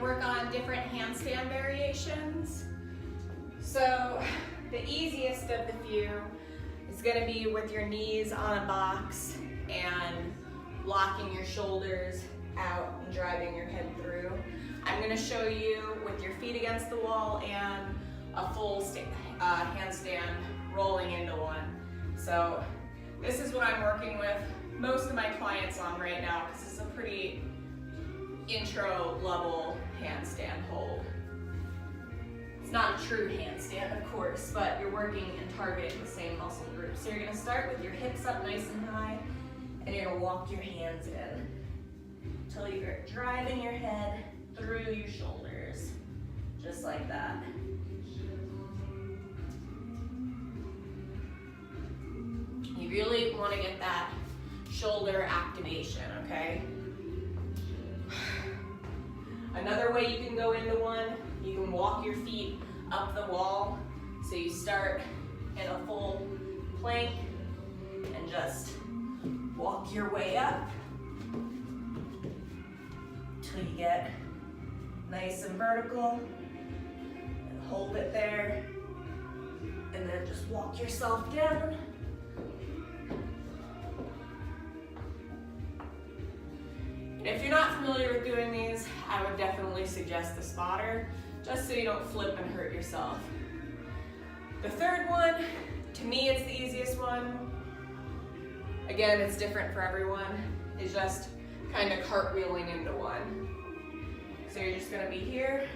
to work on different handstand variations. So the easiest of the few is going to be with your knees on a box and locking your shoulders out and driving your head through. I'm going to show you with your feet against the wall and a full handstand rolling into one. So this is what I'm working with most of my clients on right now because it's a pretty intro level handstand hold. It's not a true handstand, of course, but you're working and targeting the same muscle group. So you're going to start with your hips up nice and high, and you're going to walk your hands in until you're driving your head through your shoulders, just like that. You really want to get that shoulder activation, okay? Another way you can go into one, you can walk your feet up the wall. So you start in a full plank and just walk your way up until you get nice and vertical, and hold it there, and then just walk yourself down. And if you're not familiar with doing these, I would definitely suggest the spotter, just so you don't flip and hurt yourself. The third one, to me it's the easiest one. Again, it's different for everyone, is just kind of cartwheeling into one. So you're just gonna be here,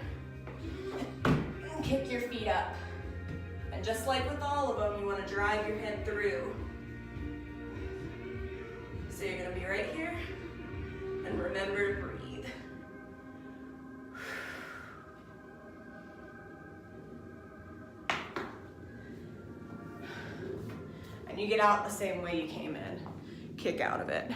and kick your feet up. And just like with all of them, you wanna drive your head through. So you're gonna be right here, and remember to breathe. And you get out the same way you came in. Kick out of it.